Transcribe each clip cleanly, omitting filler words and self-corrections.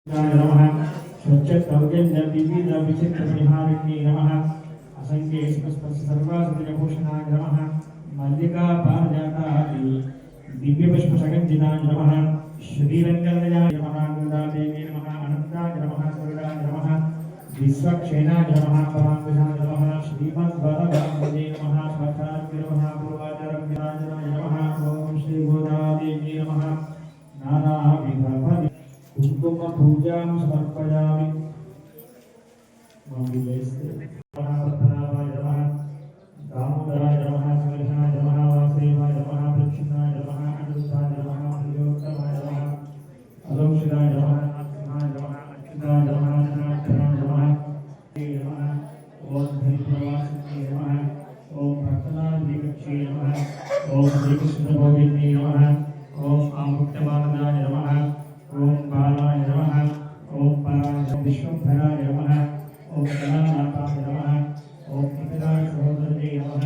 नमः स्वच्छतौर्यविचित्रपरिहारिण्ये नमः असङ्ख्येशपुष्पसर्वासुरभूषणाय नमः मल्लिकापारिजाताय दिव्यपुष्पसगन्धिताय नमः श्रीरङ्गलयाय नमः गङ्गादेवी नमः अनन्ताय नमः सुरगाय नमः विश्वक्षेणाय नमः पराङ्कुशाय नमः श्रीमद्वरदाय नमः स्वाचार्य नमः पूर्वाचार्याय नमः ॐ श्रीगोदादेवी नमः नानाविधफल कुंकुम पूजा समर्पयामि महापद्मनाभाय नमः दामोदराय नमः सुरेशाय नमः वासुदेवाय नमः प्रक्षिणाय नमः अनिरुद्धाय नमः प्रियोत्तमाय नमः अलोक्षिताय नमः नरसिंहाय नमः अच्युताय नमः जनार्दनाय नमः ओम धरिप्रवासिने नमः ओम भक्तनाथीकक्षे नमः ओम श्रीकृष्णभोगिने नमः ओम आमुक्तमानदाय नमः ओम बालाय नमः ओम पराय विश्वभराय नमः ओम गणानाथाय नमः ओम पितराय सहोदरने नमः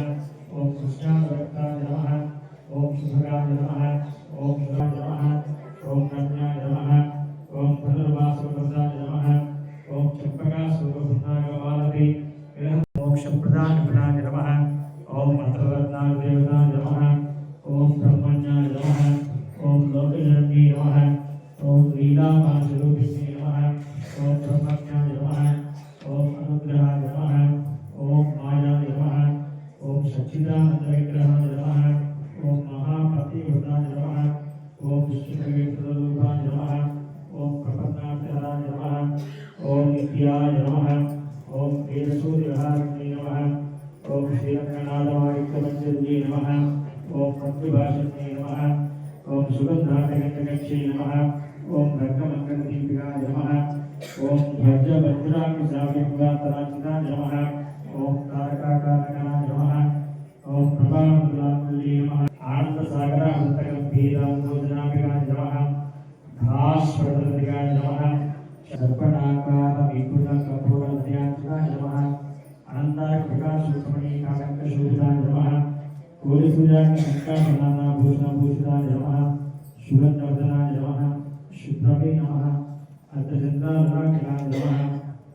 ओम कृष्णावरताय नमः ओम शुभगाय नमः ओम शुभाय नमः ओम रम्याय नमः ओम धनुर्वासुप्रदाय नमः ओम चंपकासुरभुताय वालवे मोक्षप्रदाय नमः ओम मंत्ररत्नाय देवताय नमः ओम ब्रह्मण्याय नमः ओम लोकजननी नमः ओम लीलामाशरूपिणे नमः ओम ब्रह्मज्ञाय नमः ओम अनुग्रहाय नमः ओम मायाय नमः ओम सच्चिदानंदविग्रहाय नमः ओम महापतिव्रताय नमः ओम विष्णुदेवरूपाय नमः ओम प्रपन्नाथाय नमः ओम नित्याय नमः ओम वेदसूर्यहारिणे नमः ओम श्रीरङ्गनाथवारिकमञ्जरी नमः ओम पद्मभाषणे नमः ओम सुगंधाटकटकक्षे नमः ओम रक्तमङ्गलदीपिकाय नमः ओम ध्वजवज्राङ्गसाव्यपुरातराचिताय नमः ओम तारकाकारकाय नमः ओम प्रभावमुद्राकुल्ये नमः आनन्दसागरामृतगम्भीराम्बोजनाभिकाय नमः भास्वरदधिकाय नमः सर्पणाकारविपुलकपोलध्याय नमः अनन्ताय प्रकाशसूत्रमणिकाकङ्कशोभिताय नमः कोटिसूर्याङ्गशङ्काशनानाभूषणभूषिताय नमः सुगन्धवर्धनाय नमः शुभ्रवे नमः अर्धचन्द्राननाकिलाय नमः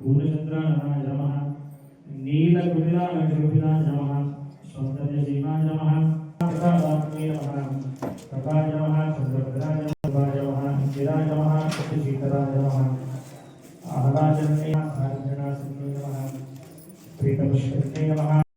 पूर्णचन्द्राननाय नमः नीलकुटिलालशोभिताय नमः सौन्दर्यसीमाय नमः प्रसादात्मे नमः प्रभाय नमः चन्द्रभद्राय नमः इंदिराय नमः सत्यशीतलाय नमः आहलाजन्ये